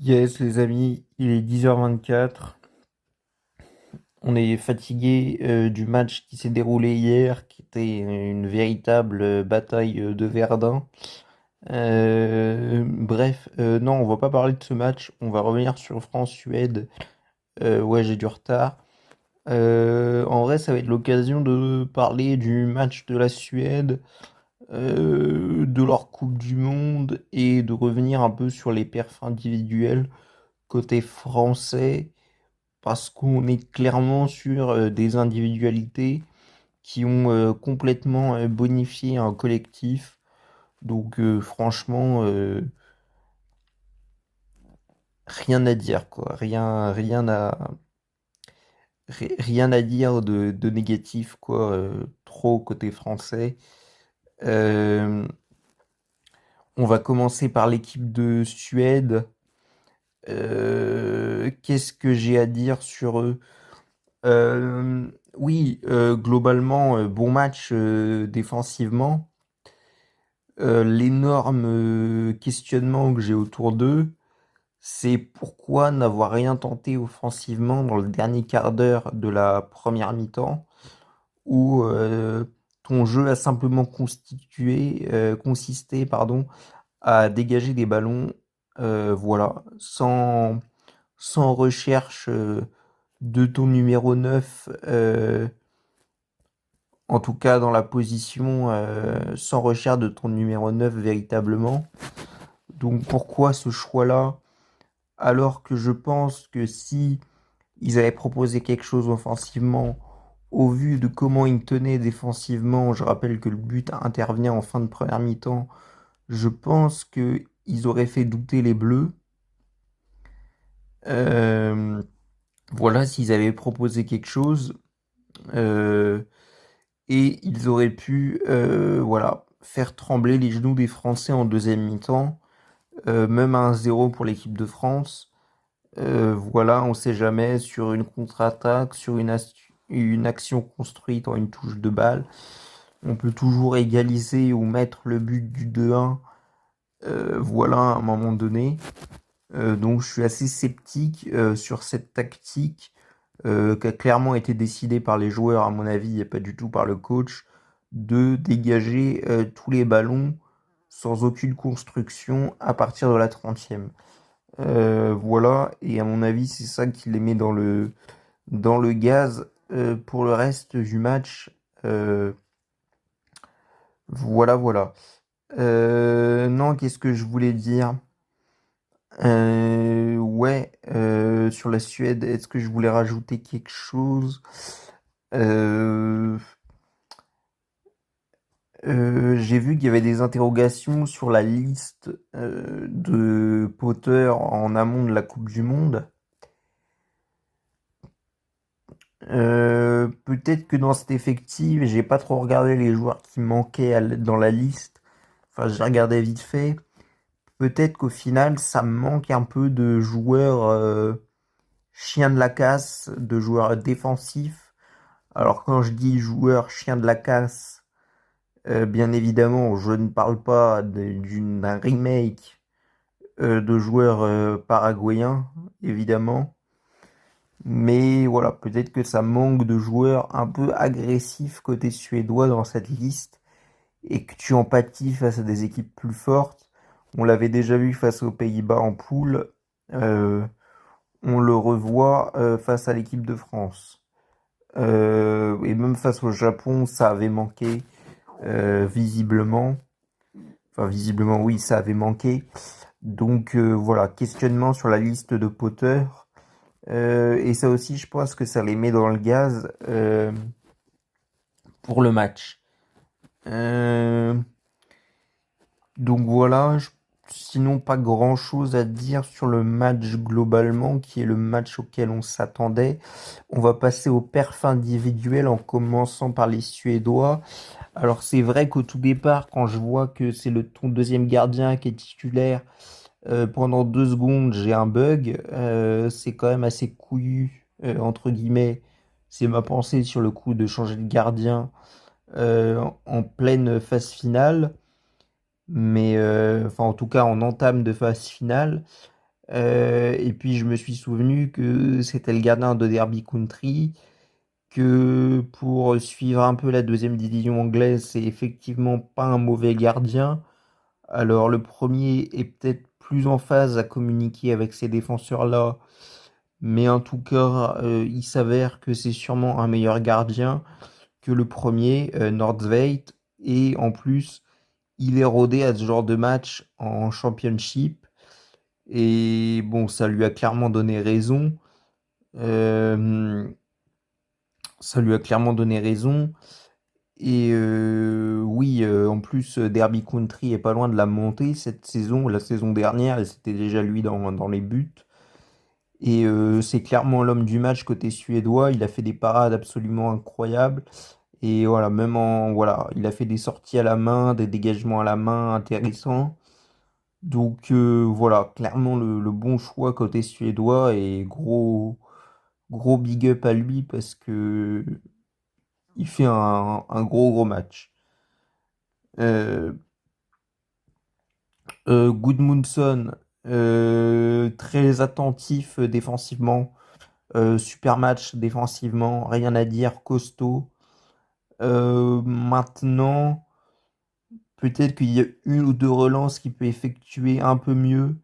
Yes, les amis, il est 10h24. On est fatigué du match qui s'est déroulé hier, qui était une véritable bataille de Verdun. Non, on va pas parler de ce match. On va revenir sur France-Suède. Ouais, j'ai du retard. En vrai, ça va être l'occasion de parler du match de la Suède, de leur Coupe du Monde et de revenir un peu sur les perfs individuels côté français parce qu'on est clairement sur des individualités qui ont complètement bonifié un collectif. Donc franchement, rien à dire, quoi. Rien à dire de négatif, quoi. Trop côté français. Euh, on va commencer par l'équipe de Suède. Qu'est-ce que j'ai à dire sur eux? Oui, globalement, bon match défensivement. L'énorme questionnement que j'ai autour d'eux, c'est pourquoi n'avoir rien tenté offensivement dans le dernier quart d'heure de la première mi-temps, où ton jeu a simplement consisté, pardon, à dégager des ballons, voilà, sans recherche de ton numéro 9. En tout cas, dans la position sans recherche de ton numéro 9 véritablement. Donc pourquoi ce choix-là? Alors que je pense que si ils avaient proposé quelque chose offensivement, au vu de comment ils tenaient défensivement, je rappelle que le but intervient en fin de première mi-temps, je pense que ils auraient fait douter les Bleus. Euh, voilà, s'ils avaient proposé quelque chose. Euh, et ils auraient pu voilà, faire trembler les genoux des Français en deuxième mi-temps, même à 1-0 pour l'équipe de France. Voilà, on sait jamais, sur une contre-attaque, sur une action construite en une touche de balle, on peut toujours égaliser ou mettre le but du 2-1, voilà, à un moment donné. Donc je suis assez sceptique sur cette tactique qui a clairement été décidée par les joueurs, à mon avis, et pas du tout par le coach, de dégager tous les ballons sans aucune construction à partir de la 30e. Voilà, et à mon avis, c'est ça qui les met dans le gaz pour le reste du match. Euh, voilà, voilà. Non, qu'est-ce que je voulais dire? Ouais, sur la Suède, est-ce que je voulais rajouter quelque chose? Euh, j'ai vu qu'il y avait des interrogations sur la liste de Potter en amont de la Coupe du Monde. Peut-être que dans cet effectif, j'ai pas trop regardé les joueurs qui manquaient dans la liste. Enfin, j'ai regardé vite fait. Peut-être qu'au final, ça me manque un peu de joueurs chiens de la casse, de joueurs défensifs. Alors quand je dis joueurs chiens de la casse, bien évidemment, je ne parle pas d'un remake de joueurs paraguayens, évidemment. Mais voilà, peut-être que ça manque de joueurs un peu agressifs côté suédois dans cette liste et que tu empathies face à des équipes plus fortes. On l'avait déjà vu face aux Pays-Bas en poule. Euh, on le revoit face à l'équipe de France. Et même face au Japon, ça avait manqué visiblement. Enfin, visiblement, oui, ça avait manqué. Donc voilà, questionnement sur la liste de Potter. Et ça aussi, je pense que ça les met dans le gaz pour le match. Euh, donc voilà, sinon pas grand-chose à dire sur le match globalement, qui est le match auquel on s'attendait. On va passer aux perfs individuels en commençant par les Suédois. Alors c'est vrai qu'au tout départ, quand je vois que c'est ton deuxième gardien qui est titulaire, pendant 2 secondes, j'ai un bug. C'est quand même assez couillu, entre guillemets. C'est ma pensée sur le coup de changer de gardien en pleine phase finale. Mais, enfin, en tout cas, en entame de phase finale. Et puis je me suis souvenu que c'était le gardien de Derby County, que pour suivre un peu la deuxième division anglaise, c'est effectivement pas un mauvais gardien. Alors le premier est peut-être plus en phase à communiquer avec ces défenseurs-là, mais en tout cas, il s'avère que c'est sûrement un meilleur gardien que le premier, Nordtveit, et en plus, il est rodé à ce genre de match en championship, et bon, ça lui a clairement donné raison. Euh, Ça lui a clairement donné raison. Et oui, en plus, Derby Country est pas loin de la montée cette saison. La saison dernière, et c'était déjà lui dans les buts. Et c'est clairement l'homme du match côté suédois. Il a fait des parades absolument incroyables. Et voilà, voilà, il a fait des sorties à la main, des dégagements à la main intéressants. Donc voilà, clairement le bon choix côté suédois et gros big up à lui parce que il fait un gros match. Euh, Gudmundsson, très attentif défensivement. Super match défensivement, rien à dire, costaud. Maintenant, peut-être qu'il y a une ou deux relances qu'il peut effectuer un peu mieux.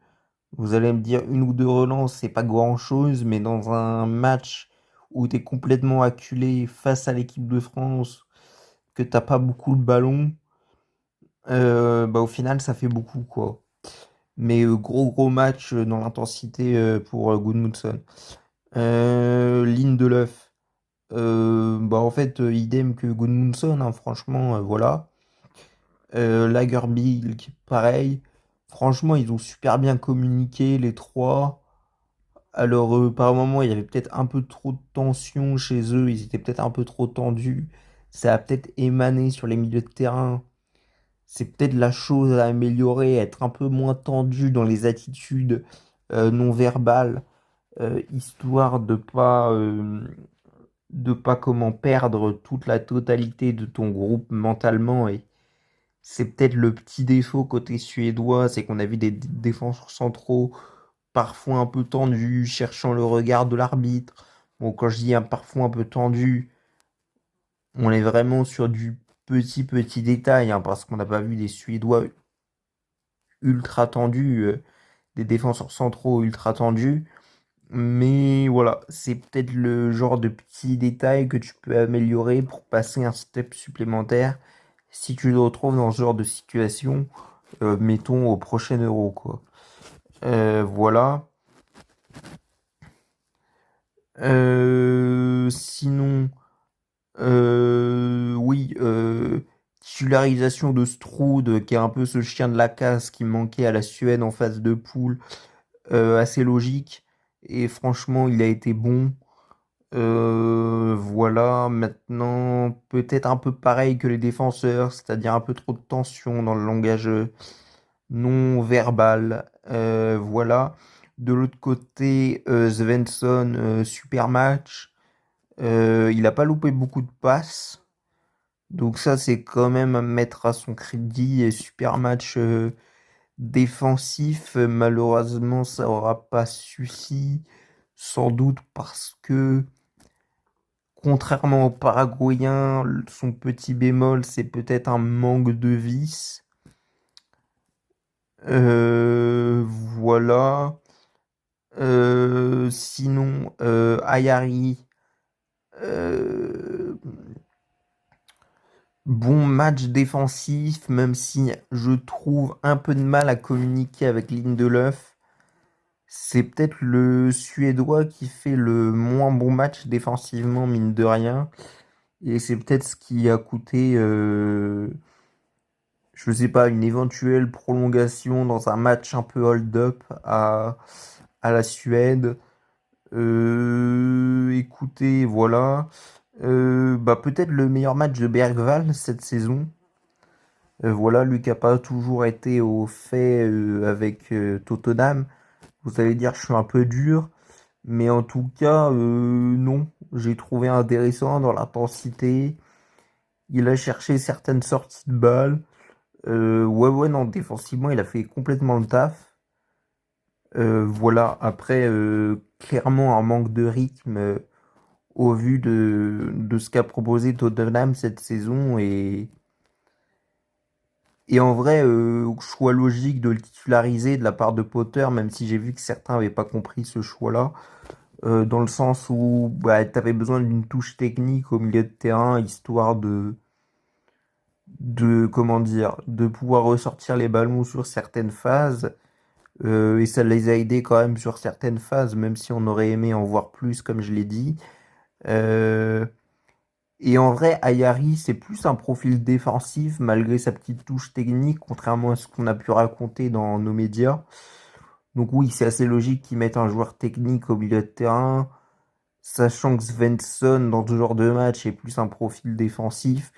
Vous allez me dire une ou deux relances, c'est pas grand-chose, mais dans un match où tu es complètement acculé face à l'équipe de France, que t'as pas beaucoup le ballon, bah au final ça fait beaucoup quoi. Mais gros match dans l'intensité pour Gudmundsson. Lindelöf, bah en fait idem que Gudmundsson, hein, franchement voilà. Lagerbielke, pareil. Franchement, ils ont super bien communiqué les trois. Alors, par moment, il y avait peut-être un peu trop de tension chez eux. Ils étaient peut-être un peu trop tendus. Ça a peut-être émané sur les milieux de terrain. C'est peut-être la chose à améliorer, être un peu moins tendu dans les attitudes non verbales, histoire de pas comment perdre toute la totalité de ton groupe mentalement. Et c'est peut-être le petit défaut côté suédois, c'est qu'on a vu des défenseurs centraux parfois un peu tendus, cherchant le regard de l'arbitre. Bon, quand je dis parfois un peu tendu, on est vraiment sur du petit détail, hein, parce qu'on n'a pas vu des Suédois ultra tendus, des défenseurs centraux ultra tendus. Mais voilà, c'est peut-être le genre de petit détail que tu peux améliorer pour passer un step supplémentaire si tu te retrouves dans ce genre de situation, mettons au prochain Euro, quoi. Voilà. Sinon, oui, titularisation de Stroud, qui est un peu ce chien de la casse qui manquait à la Suède en phase de poule, assez logique. Et franchement, il a été bon. Voilà, maintenant, peut-être un peu pareil que les défenseurs, c'est-à-dire un peu trop de tension dans le langage non verbal. Voilà. De l'autre côté, Svensson, super match. Il n'a pas loupé beaucoup de passes. Donc ça, c'est quand même à mettre à son crédit. Et super match défensif. Malheureusement, ça aura pas suffi. Sans doute parce que, contrairement au Paraguayen, son petit bémol, c'est peut-être un manque de vis. Voilà. Sinon, Ayari, euh, bon match défensif, même si je trouve un peu de mal à communiquer avec Lindelöf. C'est peut-être le Suédois qui fait le moins bon match défensivement, mine de rien. Et c'est peut-être ce qui a coûté, je sais pas, une éventuelle prolongation dans un match un peu hold-up à la Suède. Écoutez, voilà. Bah, peut-être le meilleur match de Bergvall cette saison. Voilà, lui qui n'a pas toujours été au fait avec Tottenham. Vous allez dire que je suis un peu dur, mais en tout cas, non. J'ai trouvé intéressant dans l'intensité. Il a cherché certaines sorties de balles. Ouais, non, défensivement, il a fait complètement le taf. Voilà, après, clairement un manque de rythme au vu de ce qu'a proposé Tottenham cette saison et en vrai, choix logique de le titulariser de la part de Potter, même si j'ai vu que certains n'avaient pas compris ce choix-là, dans le sens où bah, tu avais besoin d'une touche technique au milieu de terrain, histoire comment dire, de pouvoir ressortir les ballons sur certaines phases. Et ça les a aidés quand même sur certaines phases, même si on aurait aimé en voir plus, comme je l'ai dit. Euh, et en vrai, Ayari, c'est plus un profil défensif, malgré sa petite touche technique, contrairement à ce qu'on a pu raconter dans nos médias. Donc oui, c'est assez logique qu'ils mettent un joueur technique au milieu de terrain, sachant que Svensson, dans ce genre de match, est plus un profil défensif,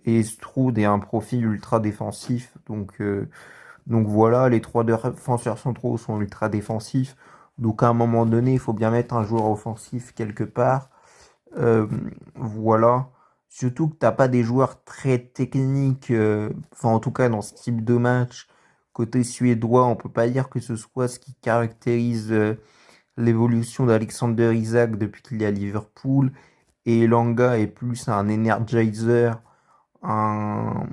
et Stroud est un profil ultra défensif. Donc voilà, les trois défenseurs centraux sont ultra défensifs. Donc à un moment donné, il faut bien mettre un joueur offensif quelque part. Euh, voilà. Surtout que t'as pas des joueurs très techniques, enfin en tout cas dans ce type de match. Côté suédois, on peut pas dire que ce soit ce qui caractérise l'évolution d'Alexander Isak depuis qu'il est à Liverpool. Et Elanga est plus un energizer, un,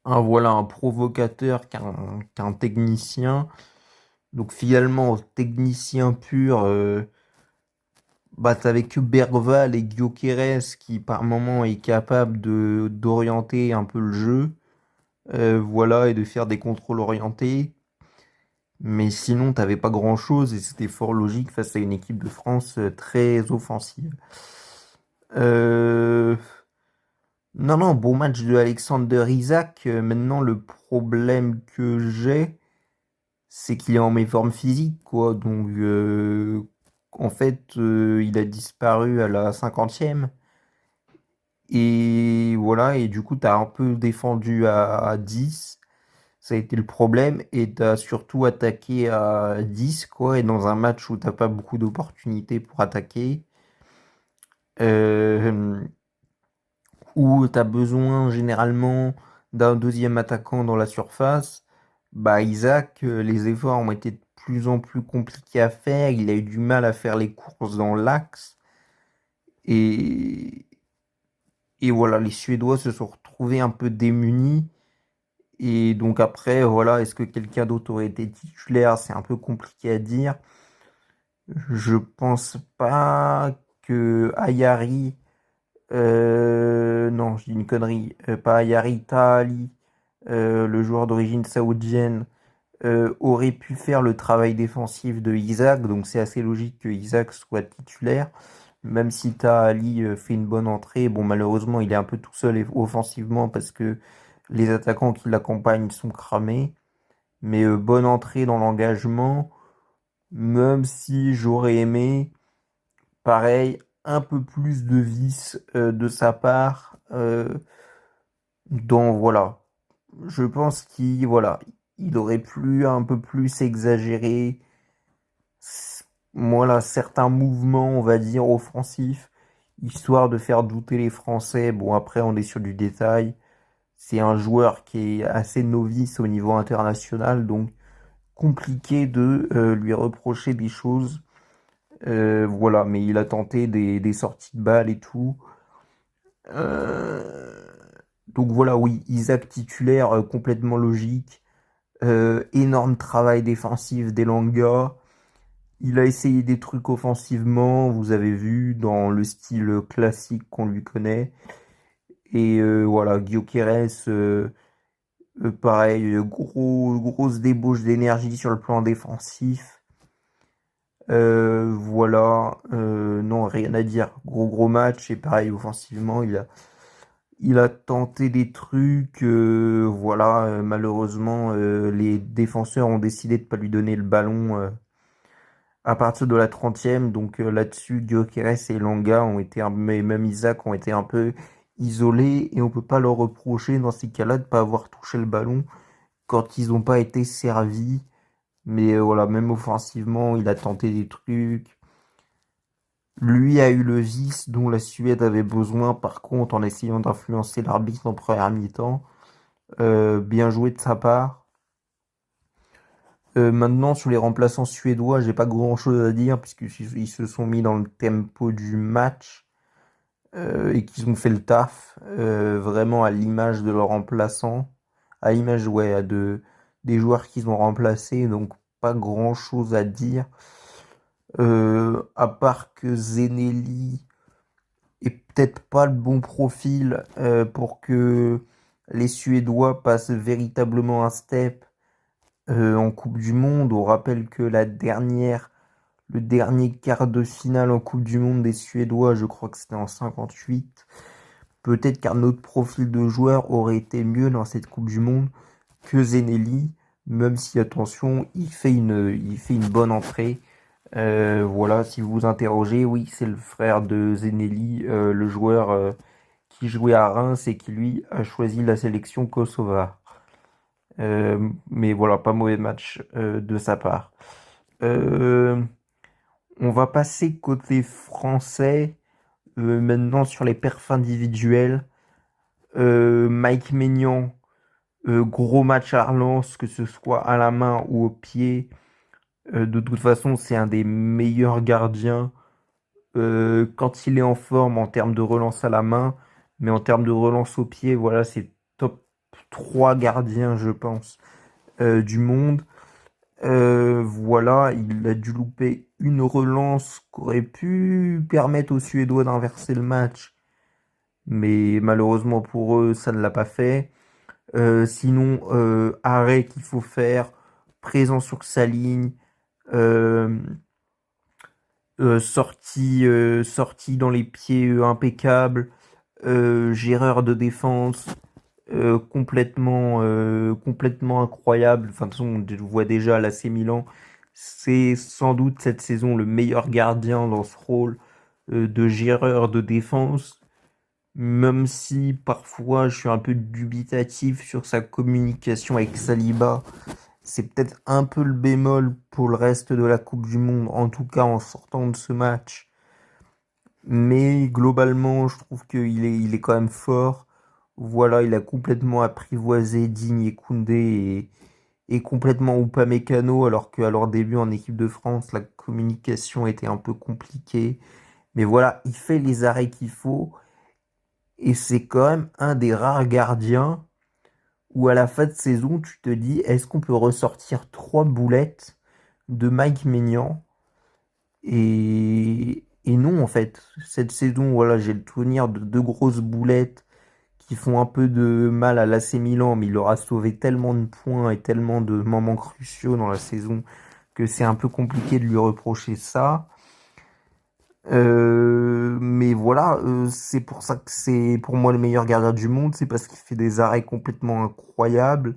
voilà, un provocateur qu'un technicien. Donc finalement, technicien pur, bah t'avais que Bergval et Gyökeres qui par moment est capable de d'orienter un peu le jeu, voilà, et de faire des contrôles orientés. Mais sinon, t'avais pas grand-chose et c'était fort logique face à une équipe de France très offensive. Euh, Non, non, bon match de Alexander Isak. Maintenant, le problème que j'ai, c'est qu'il est en méforme physique, quoi. Donc, en fait, il a disparu à la 50e. Et voilà, et du coup, t'as un peu défendu à 10. Ça a été le problème. Et t'as surtout attaqué à 10, quoi. Et dans un match où t'as pas beaucoup d'opportunités pour attaquer, euh, où t'as besoin généralement d'un deuxième attaquant dans la surface, bah Isaac, les efforts ont été de plus en plus compliqués à faire. Il a eu du mal à faire les courses dans l'axe. Et, et voilà, les Suédois se sont retrouvés un peu démunis. Et donc après, voilà, est-ce que quelqu'un d'autre aurait été titulaire? C'est un peu compliqué à dire. Je pense pas que Ayari, non, je dis une connerie, pas Ayari, Tahali, le joueur d'origine saoudienne, aurait pu faire le travail défensif de Isaac. Donc c'est assez logique que Isaac soit titulaire. Même si Tahali fait une bonne entrée, bon malheureusement il est un peu tout seul offensivement parce que les attaquants qui l'accompagnent sont cramés. Mais bonne entrée dans l'engagement, même si j'aurais aimé, pareil, un peu plus de vice de sa part. Donc voilà, je pense qu'il voilà, il aurait pu un peu plus exagérer, voilà, certains mouvements, on va dire, offensifs, histoire de faire douter les Français. Bon, après, on est sur du détail. C'est un joueur qui est assez novice au niveau international, donc compliqué de lui reprocher des choses. Voilà, mais il a tenté des sorties de balles et tout. Euh, donc voilà, oui, Isaac titulaire, complètement logique. Énorme travail défensif d'Elanga. Il a essayé des trucs offensivement, vous avez vu, dans le style classique qu'on lui connaît. Et voilà, Gyökeres, pareil, grosse débauche d'énergie sur le plan défensif. Voilà, non, rien à dire. Gros match, et pareil, offensivement, il a tenté des trucs. Voilà, malheureusement, les défenseurs ont décidé de pas lui donner le ballon à partir de la 30e. Donc là-dessus, Gyökeres et Langa ont été, mais même Isaac ont été un peu isolés et on peut pas leur reprocher dans ces cas-là de pas avoir touché le ballon quand ils n'ont pas été servis. Mais voilà, même offensivement, il a tenté des trucs. Lui a eu le vice dont la Suède avait besoin, par contre, en essayant d'influencer l'arbitre en première mi-temps. Bien joué de sa part. Maintenant, sur les remplaçants suédois, j'ai pas grand-chose à dire puisqu'ils se sont mis dans le tempo du match et qu'ils ont fait le taf vraiment à l'image de leurs remplaçants, à l'image ouais, des joueurs qu'ils ont remplacés, donc pas grand-chose à dire. À part que Zenelli est peut-être pas le bon profil pour que les Suédois passent véritablement un step en Coupe du Monde. On rappelle que le dernier quart de finale en Coupe du Monde des Suédois, je crois que c'était en 58. Peut-être qu'un autre profil de joueur aurait été mieux dans cette Coupe du Monde que Zenelli, même si, attention, il fait une bonne entrée. Voilà, si vous vous interrogez, oui, c'est le frère de Zenelli, le joueur qui jouait à Reims et qui, lui, a choisi la sélection kosovare. Mais voilà, pas mauvais match de sa part. Euh, on va passer côté français, maintenant sur les perfs individuels. Mike Maignan, gros match à relance, que ce soit à la main ou au pied. De toute façon, c'est un des meilleurs gardiens quand il est en forme en termes de relance à la main, mais en termes de relance au pied, voilà, c'est top 3 gardiens, je pense, du monde. Voilà, il a dû louper une relance qui aurait pu permettre aux Suédois d'inverser le match, mais malheureusement pour eux, ça ne l'a pas fait. Sinon, arrêt qu'il faut faire, présent sur sa ligne, euh, sortie dans les pieds impeccable, géreur de défense complètement incroyable. Enfin, de toute façon, on le voit déjà à l'AC Milan. C'est sans doute cette saison le meilleur gardien dans ce rôle de géreur de défense. Même si parfois je suis un peu dubitatif sur sa communication avec Saliba, c'est peut-être un peu le bémol pour le reste de la Coupe du Monde, en tout cas en sortant de ce match. Mais globalement, je trouve il est quand même fort. Voilà, il a complètement apprivoisé Digne et Koundé et complètement Upamecano, alors qu'à leur début en équipe de France, la communication était un peu compliquée. Mais voilà, il fait les arrêts qu'il faut. Et c'est quand même un des rares gardiens où à la fin de saison, tu te dis, est-ce qu'on peut ressortir 3 boulettes de Mike Maignan? Et non, en fait. Cette saison, voilà, j'ai le souvenir de 2 grosses boulettes qui font un peu de mal à l'AC Milan, mais il leur a sauvé tellement de points et tellement de moments cruciaux dans la saison que c'est un peu compliqué de lui reprocher ça. Mais voilà, c'est pour ça que c'est pour moi le meilleur gardien du monde, c'est parce qu'il fait des arrêts complètement incroyables,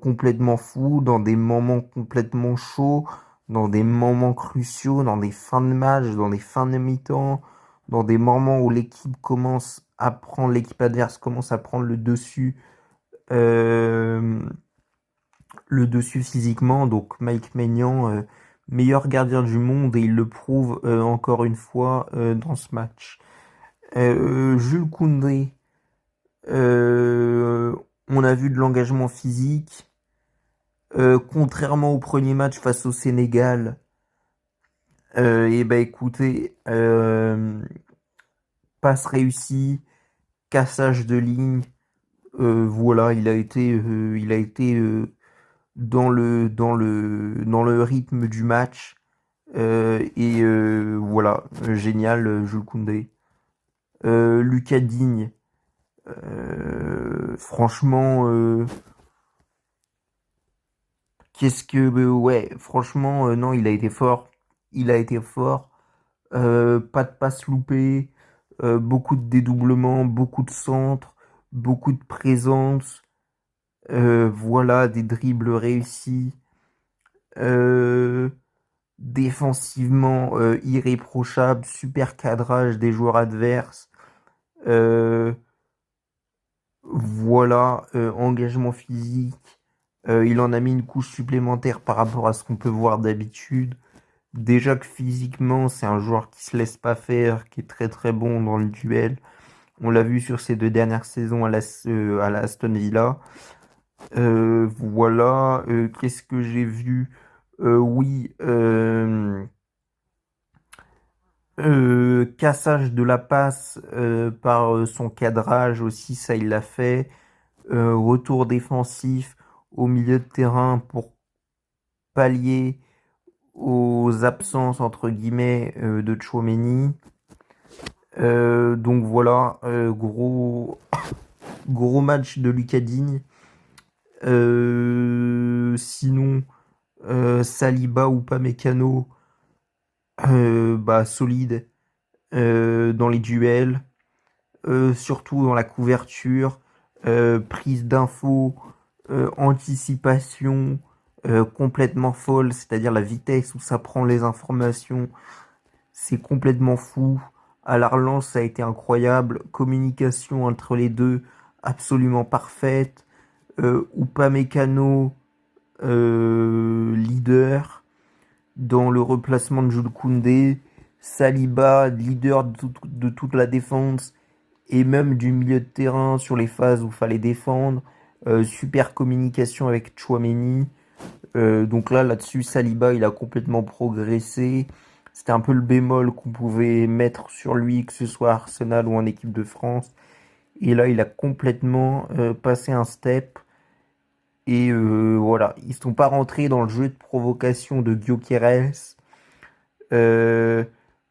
complètement fous, dans des moments complètement chauds, dans des moments cruciaux, dans des fins de match, dans des fins de mi-temps, dans des moments où l'équipe adverse commence à prendre euh, le dessus physiquement. Donc Mike Maignan, meilleur gardien du monde et il le prouve encore une fois dans ce match. Jules Koundé, on a vu de l'engagement physique. Contrairement au premier match face au Sénégal, et ben écoutez, passe réussie, cassage de ligne, voilà, il a été dans le rythme du match. Voilà, génial, Jules Koundé. Lucas Digne, franchement, ouais, franchement, non, il a été fort. Il a été fort. Pas de passe loupée, beaucoup de dédoublements, beaucoup de centres, beaucoup de présence. Voilà, des dribbles réussis. Euh, Défensivement irréprochable, super cadrage des joueurs adverses. Euh, voilà, engagement physique. Il en a mis une couche supplémentaire par rapport à ce qu'on peut voir d'habitude. Déjà que physiquement, c'est un joueur qui se laisse pas faire, qui est très très bon dans le duel. On l'a vu sur ces 2 dernières saisons à la Aston Villa. Voilà. Qu'est-ce que j'ai vu? Oui. Cassage de la passe par son cadrage aussi, ça il l'a fait. Retour défensif au milieu de terrain pour pallier aux absences entre guillemets de Tchouaméni. Donc voilà, gros match de Lucas Digne. Sinon, Saliba ou Upamecano, bah solide dans les duels. Surtout dans la couverture, prise d'infos, anticipation complètement folle, c'est-à-dire la vitesse où ça prend les informations, c'est complètement fou. À la relance, ça a été incroyable. Communication entre les deux, absolument parfaite. Upamecano, leader dans le replacement de Jules Koundé. Saliba, leader de toute la défense et même du milieu de terrain sur les phases où il fallait défendre. Super communication avec Chouameni. Donc là-dessus, Saliba, il a complètement progressé. C'était un peu le bémol qu'on pouvait mettre sur lui, que ce soit Arsenal ou en équipe de France. Et là, il a complètement passé un step. Et voilà, ils ne sont pas rentrés dans le jeu de provocation de Gyökeres. Euh,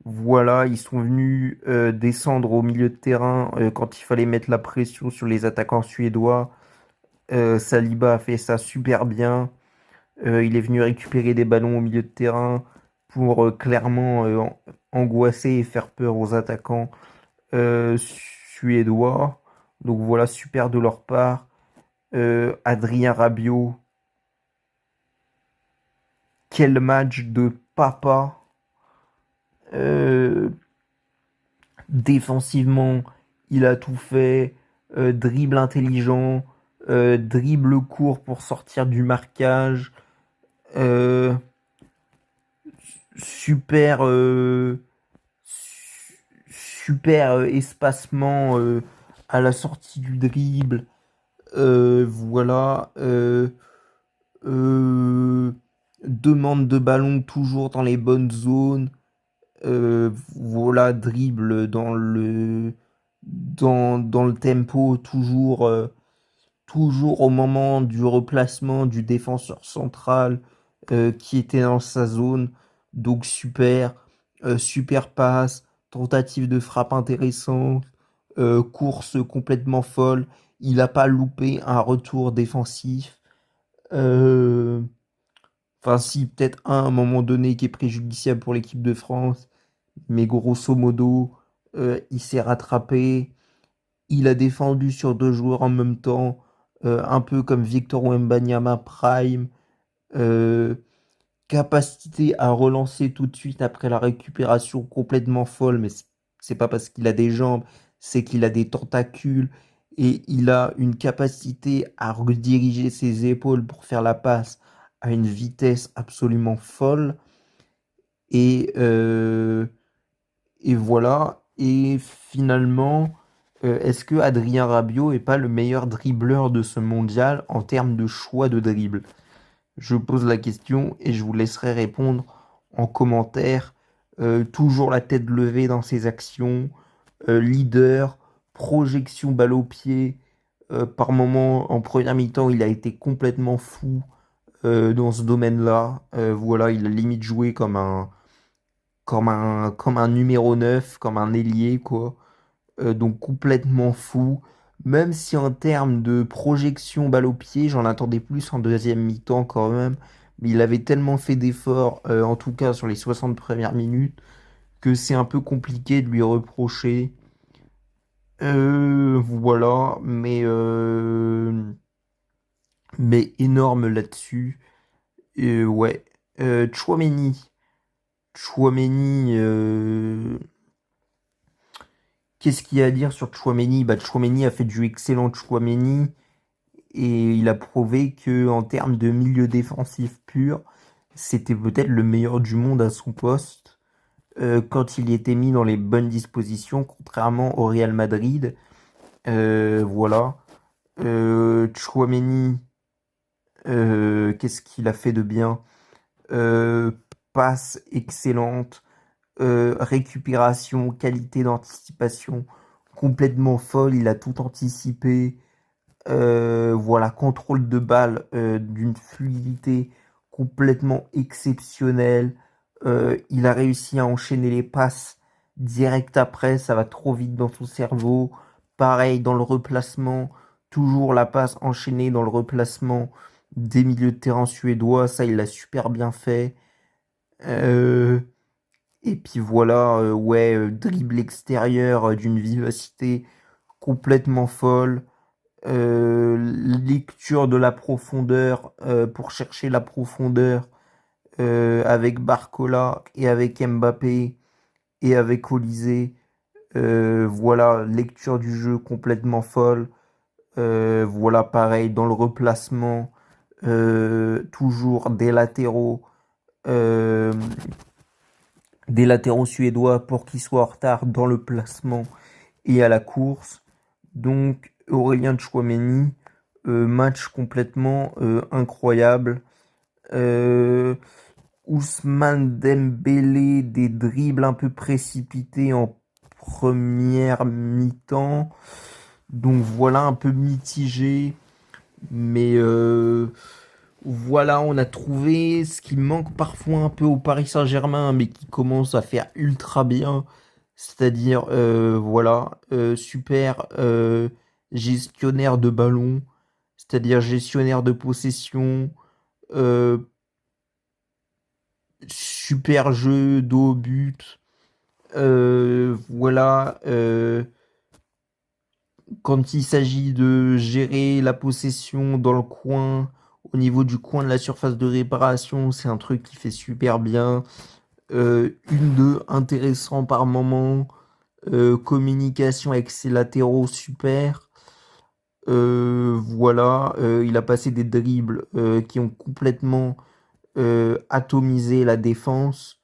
voilà, ils sont venus descendre au milieu de terrain quand il fallait mettre la pression sur les attaquants suédois. Saliba a fait ça super bien. Il est venu récupérer des ballons au milieu de terrain pour clairement angoisser et faire peur aux attaquants suédois. Donc voilà, super de leur part. Adrien Rabiot, quel match de papa. Euh, Défensivement, il a tout fait. Dribble intelligent, dribble court pour sortir du marquage. Euh, super, super espacement à la sortie du dribble. Voilà. Euh, Demande de ballon toujours dans les bonnes zones. Voilà, dribble dans le tempo, toujours au moment du replacement du défenseur central qui était dans sa zone. Donc super, super passe, tentative de frappe intéressante, course complètement folle. Il n'a pas loupé un retour défensif. Euh, Enfin, si, peut-être un moment donné qui est préjudiciable pour l'équipe de France. Mais grosso modo, il s'est rattrapé. Il a défendu sur deux joueurs en même temps, un peu comme Victor Wembanyama Prime. Euh, Capacité à relancer tout de suite après la récupération complètement folle, mais c'est pas parce qu'il a des jambes, c'est qu'il a des tentacules et il a une capacité à rediriger ses épaules pour faire la passe à une vitesse absolument folle. Et, euh, et voilà. Et finalement, est-ce que Adrien Rabiot est pas le meilleur dribbleur de ce mondial en termes de choix de dribble? Je pose la question et je vous laisserai répondre en commentaire. Toujours la tête levée dans ses actions, leader, projection balle au pied. Par moment, en première mi-temps, il a été complètement fou dans ce domaine-là. Voilà, il a limite joué comme un numéro 9 comme un ailier, quoi. Donc complètement fou. Même si en termes de projection balle au pied, j'en attendais plus en deuxième mi-temps quand même. Mais il avait tellement fait d'efforts, en tout cas sur les 60 premières minutes, que c'est un peu compliqué de lui reprocher. Voilà, mais énorme là-dessus. Ouais. Chouameni. Chouameni, qu'est-ce qu'il y a à dire sur Chouameni? Bah, Chouameni a fait du excellent Chouameni et il a prouvé que en termes de milieu défensif pur, c'était peut-être le meilleur du monde à son poste quand il était mis dans les bonnes dispositions, contrairement au Real Madrid. Voilà. Chouameni. Qu'est-ce qu'il a fait de bien? Euh, Passe excellente, récupération, qualité d'anticipation complètement folle, il a tout anticipé. Voilà, contrôle de balle d'une fluidité complètement exceptionnelle. Il a réussi à enchaîner les passes direct après, ça va trop vite dans son cerveau. Pareil dans le replacement, toujours la passe enchaînée dans le replacement des milieux de terrain suédois, ça il l'a super bien fait. Euh, et puis voilà, ouais, dribble extérieur d'une vivacité complètement folle. Lecture de la profondeur pour chercher la profondeur avec Barcola et avec Mbappé et avec Olysée. Voilà, lecture du jeu complètement folle. Voilà, pareil, dans le replacement, toujours euh, des latéraux suédois pour qu'ils soient en retard dans le placement et à la course. Donc Aurélien Tchouaméni, match complètement incroyable. Euh, Ousmane Dembélé, des dribbles un peu précipités en première mi-temps. Donc voilà, un peu mitigé. Mais voilà, on a trouvé ce qui manque parfois un peu au Paris Saint-Germain, mais qui commence à faire ultra bien. C'est-à-dire, voilà, super gestionnaire de ballon, c'est-à-dire gestionnaire de possession, euh, super jeu dos au but. Voilà, quand il s'agit de gérer la possession dans le coin, au niveau du coin de la surface de réparation, c'est un truc qui fait super bien. Une deux intéressant par moment. Communication avec ses latéraux, super. Voilà, il a passé des dribbles qui ont complètement atomisé la défense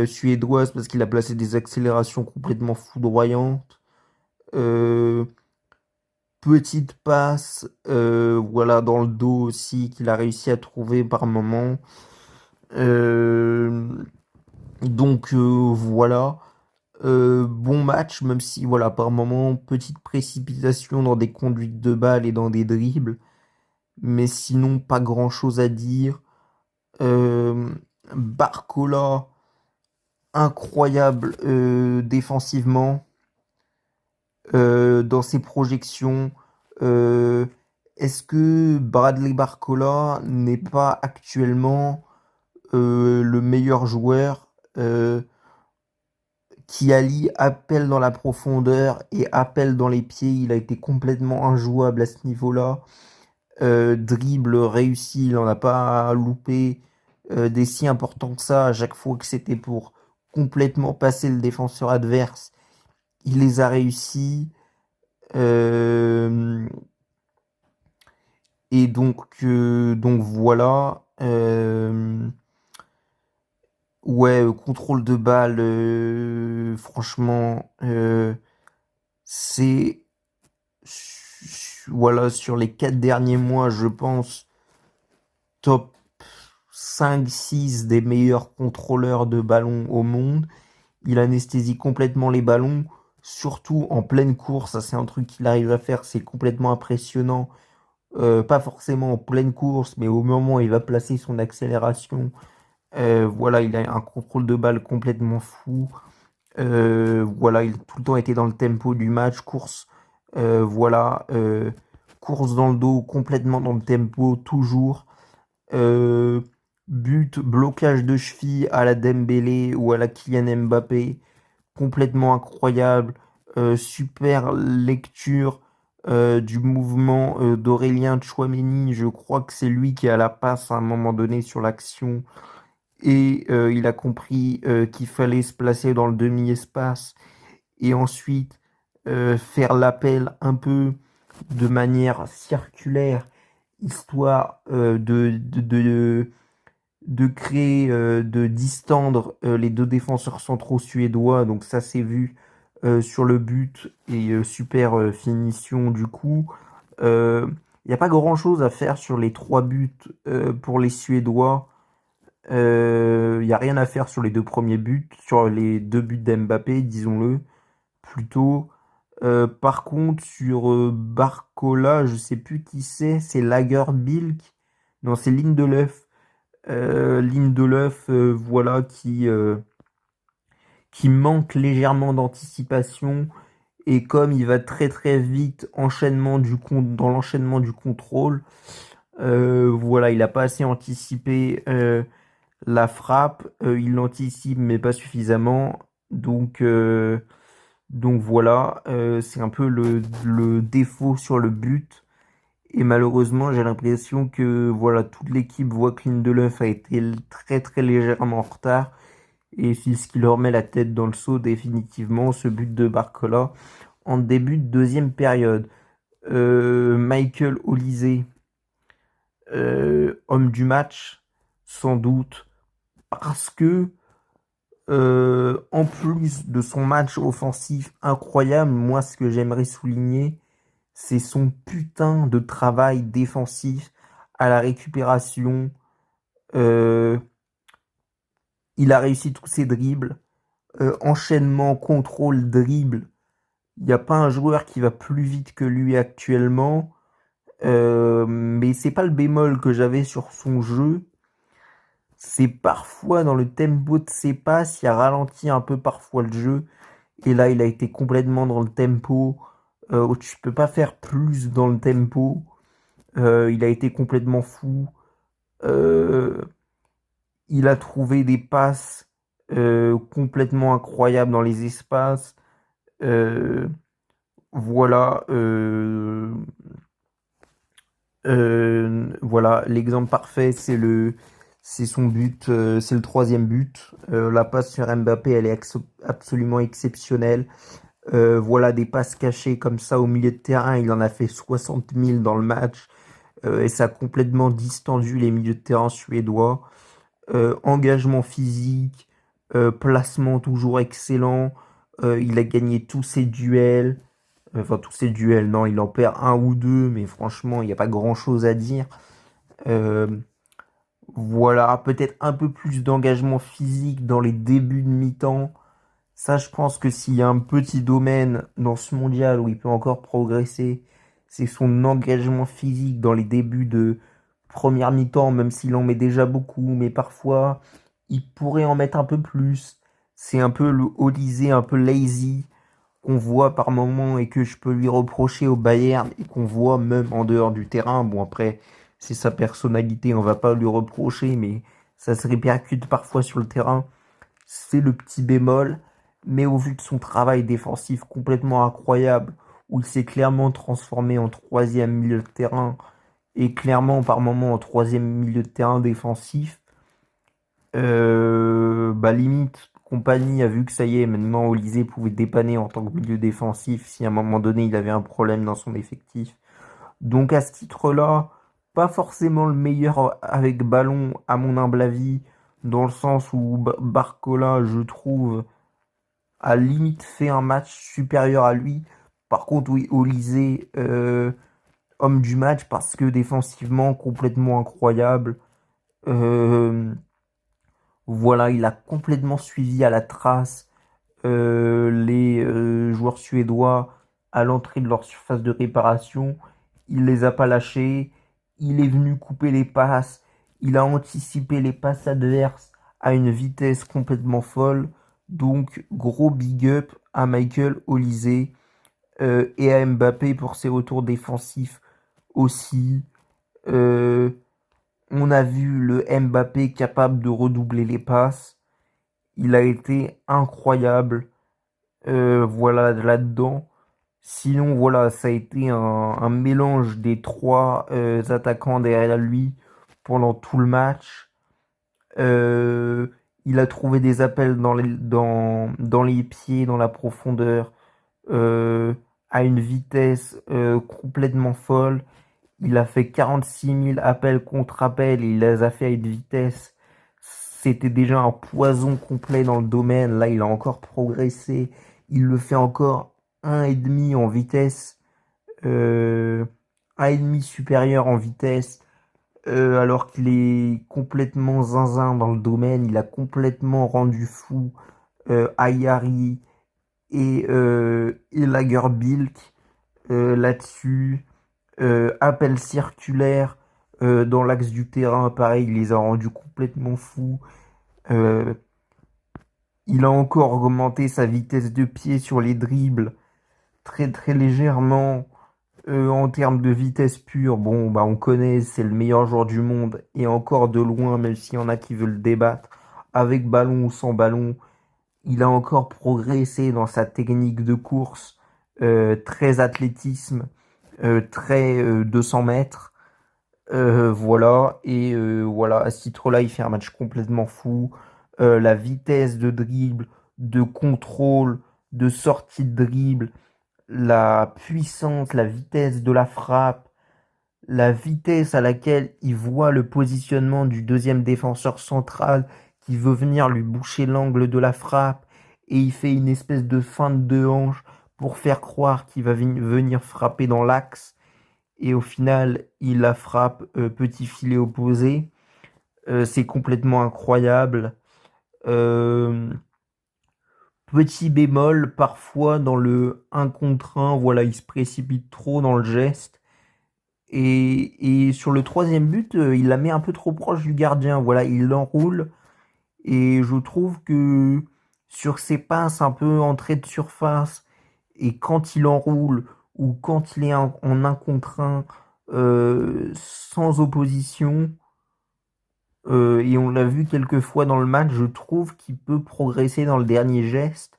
suédoise parce qu'il a placé des accélérations complètement foudroyantes. Euh, Petite passe, voilà, dans le dos aussi qu'il a réussi à trouver par moment. Euh, donc voilà. Bon match, même si voilà, par moment, petite précipitation dans des conduites de balles et dans des dribbles, mais sinon pas grand-chose à dire. Euh, Barcola, incroyable défensivement dans ses projections. Euh, Est-ce que Bradley Barcola n'est pas actuellement le meilleur joueur qui allie appel dans la profondeur et appel dans les pieds? Il a été complètement injouable à ce niveau-là. Dribble réussi, il n'en a pas loupé des si importants que ça à chaque fois que c'était pour complètement passer le défenseur adverse. Il les a réussi. Euh, et donc voilà. Ouais, contrôle de balle, franchement, c'est voilà, sur les 4 derniers mois, je pense, top 5 6 des meilleurs contrôleurs de ballon au monde. Il anesthésie complètement les ballons, surtout en pleine course. Ça, c'est un truc qu'il arrive à faire, c'est complètement impressionnant. Pas forcément en pleine course, mais au moment où il va placer son accélération, voilà, il a un contrôle de balle complètement fou. Voilà, il a tout le temps été dans le tempo du match, voilà, course dans le dos, complètement dans le tempo, toujours. Euh, But, blocage de cheville à la Dembélé ou à la Kylian Mbappé, complètement incroyable. Super lecture du mouvement d'Aurélien Tchouaméni. Je crois que c'est lui qui a la passe à un moment donné sur l'action. Et il a compris qu'il fallait se placer dans le demi-espace et ensuite faire l'appel un peu de manière circulaire, histoire de créer, de distendre les deux défenseurs centraux suédois. Donc ça s'est vu sur le but et super finition du coup. Euh, Il n'y a pas grand-chose à faire sur les 3 buts pour les Suédois. Il n'y a rien à faire sur les 2 premiers buts, sur les 2 buts d'Mbappé, disons-le, plutôt. Par contre, sur Barcola, je sais plus qui c'est Lagerbilk. Non, c'est Lindelöf. Lindelöf, voilà, qui manque légèrement d'anticipation. Et comme il va très très vite dans l'enchaînement du contrôle, voilà, il n'a pas assez anticipé la frappe. Il l'anticipe mais pas suffisamment. Donc voilà, c'est un peu le défaut sur le but. Et malheureusement, j'ai l'impression que voilà, toute l'équipe voit que Lindelöf a été très très légèrement en retard. Et c'est ce qui leur met la tête dans le seau définitivement, ce but de Barcola en début de deuxième période. Michael Olise, homme du match, sans doute, parce que en plus de son match offensif incroyable, moi ce que j'aimerais souligner, c'est son putain de travail défensif à la récupération. Euh, il a réussi tous ses dribbles, enchaînement, contrôle, dribble. Il n'y a pas un joueur qui va plus vite que lui actuellement. Mais c'est pas le bémol que j'avais sur son jeu. C'est parfois dans le tempo de ses passes, il a ralenti un peu parfois le jeu. Et là, il a été complètement dans le tempo. Où tu peux pas faire plus dans le tempo. Il a été complètement fou. Euh, il a trouvé des passes complètement incroyables dans les espaces. Euh, voilà. Voilà, l'exemple parfait, c'est son but, c'est le troisième but. La passe sur Mbappé, elle est absolument exceptionnelle. Voilà, des passes cachées comme ça au milieu de terrain, il en a fait 60 000 dans le match. Et ça a complètement distendu les milieux de terrain suédois. Engagement physique, placement toujours excellent. Il a gagné tous ses duels. Enfin, tous ses duels, non, il en perd un ou deux, mais franchement, il n'y a pas grand-chose à dire. Euh, voilà, peut-être un peu plus d'engagement physique dans les débuts de mi-temps. Ça, je pense que s'il y a un petit domaine dans ce mondial où il peut encore progresser, c'est son engagement physique dans les débuts de première mi-temps, même s'il en met déjà beaucoup, mais parfois, il pourrait en mettre un peu plus. C'est un peu le Olysée, un peu lazy qu'on voit par moment et que je peux lui reprocher au Bayern et qu'on voit même en dehors du terrain. Bon, après, c'est sa personnalité, on va pas lui reprocher, mais ça se répercute parfois sur le terrain. C'est le petit bémol, mais au vu de son travail défensif complètement incroyable, où il s'est clairement transformé en troisième milieu de terrain et clairement par moment en troisième milieu de terrain défensif, bah limite, Compagnie a vu que ça y est, maintenant Olysée pouvait dépanner en tant que milieu défensif si à un moment donné il avait un problème dans son effectif. Donc à ce titre-là, pas forcément le meilleur avec ballon à mon humble avis, dans le sens où Barcola, je trouve, a limite fait un match supérieur à lui. Par contre, oui, Olysée, homme du match parce que défensivement complètement incroyable. Euh, voilà, il a complètement suivi à la trace les joueurs suédois à l'entrée de leur surface de réparation. Il les a pas lâchés. Il est venu couper les passes. Il a anticipé les passes adverses à une vitesse complètement folle. Donc, gros big up à Michael Olysée et à Mbappé pour ses retours défensifs aussi. Euh, on a vu le Mbappé capable de redoubler les passes. Il a été incroyable. Voilà, là-dedans. Sinon, voilà, ça a été un mélange des trois attaquants derrière lui pendant tout le match. Euh, il a trouvé des appels dans les pieds, dans la profondeur, euh, à une vitesse complètement folle. Il a fait 46 000 appels contre appels et il les a fait à une vitesse. C'était déjà un poison complet dans le domaine. Là, il a encore progressé. Il le fait encore 1,5 en vitesse. Euh, 1,5 supérieur en vitesse, alors qu'il est complètement zinzin dans le domaine. Il a complètement rendu fou Ayari et Lagerbilk là-dessus. Appel circulaire dans l'axe du terrain, pareil, il les a rendus complètement fous. Euh, il a encore augmenté sa vitesse de pied sur les dribbles très très légèrement. En termes de vitesse pure, bon, bah on connaît, c'est le meilleur joueur du monde et encore de loin, même s'il y en a qui veulent le débattre, avec ballon ou sans ballon, il a encore progressé dans sa technique de course, très athlétisme, très 200 mètres. Voilà, et voilà, à ce titre-là, il fait un match complètement fou. La vitesse de dribble, de contrôle, de sortie de dribble, la puissance, la vitesse de la frappe, la vitesse à laquelle il voit le positionnement du deuxième défenseur central qui veut venir lui boucher l'angle de la frappe et il fait une espèce de feinte de hanche pour faire croire qu'il va venir frapper dans l'axe et au final il la frappe petit filet opposé. C'est complètement incroyable. Euh, Petit bémol, parfois dans le un contre 1, voilà, il se précipite trop dans le geste. Et sur le troisième but, il la met un peu trop proche du gardien. Voilà, il l'enroule. Et je trouve que sur ses passes un peu entrée de surface, et quand il enroule, ou quand il est en un contre un, sans opposition, et on l'a vu quelques fois dans le match, je trouve qu'il peut progresser dans le dernier geste,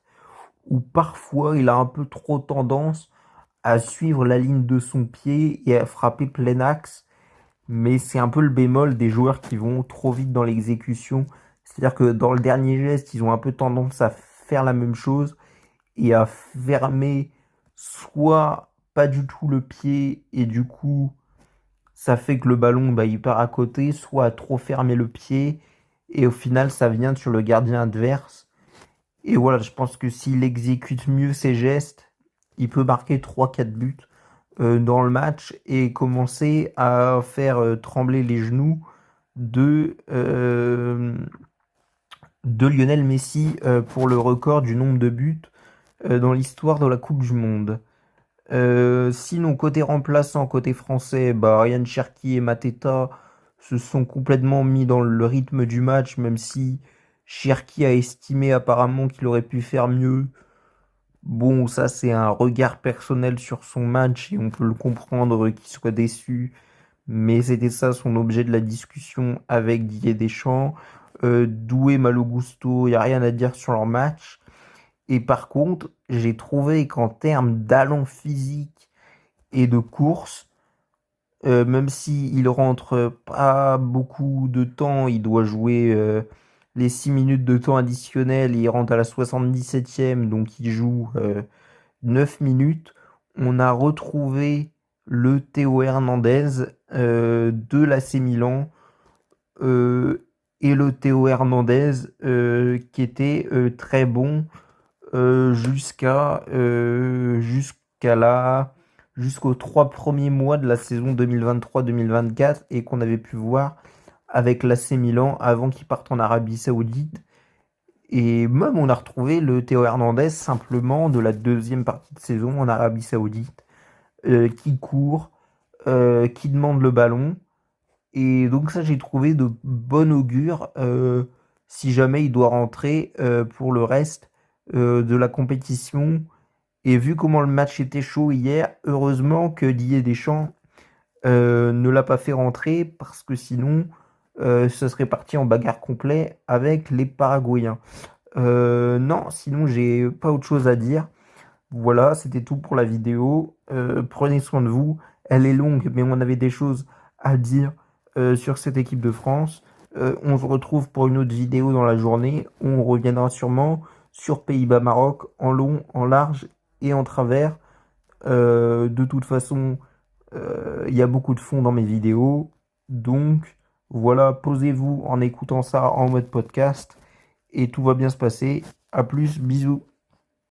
où parfois il a un peu trop tendance à suivre la ligne de son pied et à frapper plein axe. Mais c'est un peu le bémol des joueurs qui vont trop vite dans l'exécution. C'est-à-dire que dans le dernier geste, ils ont un peu tendance à faire la même chose et à fermer soit pas du tout le pied et du coup ça fait que le ballon bah, il part à côté, soit à trop fermer le pied et au final ça vient sur le gardien adverse. Et voilà, je pense que s'il exécute mieux ses gestes, il peut marquer 3 4 buts dans le match et commencer à faire trembler les genoux de, euh, de Lionel Messi pour le record du nombre de buts dans l'histoire de la Coupe du Monde. Sinon, côté remplaçant, côté français, bah, Ryan Cherki et Mateta se sont complètement mis dans le rythme du match, même si Cherki a estimé apparemment qu'il aurait pu faire mieux. Bon, ça c'est un regard personnel sur son match et on peut le comprendre qu'il soit déçu, mais c'était ça son objet de la discussion avec Didier Deschamps. Doué, Malo Gusto, il n'y a rien à dire sur leur match. Et par contre, j'ai trouvé qu'en termes d'allant physique et de course, même si il rentre pas beaucoup de temps, il doit jouer les 6 minutes de temps additionnel, et il rentre à la 77e, donc il joue 9 minutes. On a retrouvé le Théo Hernandez de l'AC Milan et le Théo Hernandez qui était très bon jusqu'à jusqu'aux 3 premiers mois de la saison 2023-2024 et qu'on avait pu voir avec l'AC Milan avant qu'il parte en Arabie Saoudite. Et même on a retrouvé le Théo Hernandez simplement de la deuxième partie de saison en Arabie Saoudite, qui court, qui demande le ballon. Et donc ça j'ai trouvé de bon augure si jamais il doit rentrer pour le reste de la compétition. Et vu comment le match était chaud hier, heureusement que Didier Deschamps ne l'a pas fait rentrer parce que sinon ça serait parti en bagarre complet avec les Paraguayens. Non, sinon j'ai pas autre chose à dire. Voilà, c'était tout pour la vidéo. Prenez soin de vous. Elle est longue, mais on avait des choses à dire sur cette équipe de France. On se retrouve pour une autre vidéo dans la journée. On reviendra sûrement sur Pays-Bas-Maroc en long, en large et en travers. De toute façon, il y a beaucoup de fond dans mes vidéos. Donc voilà, posez-vous en écoutant ça en mode podcast et tout va bien se passer. À plus, bisous.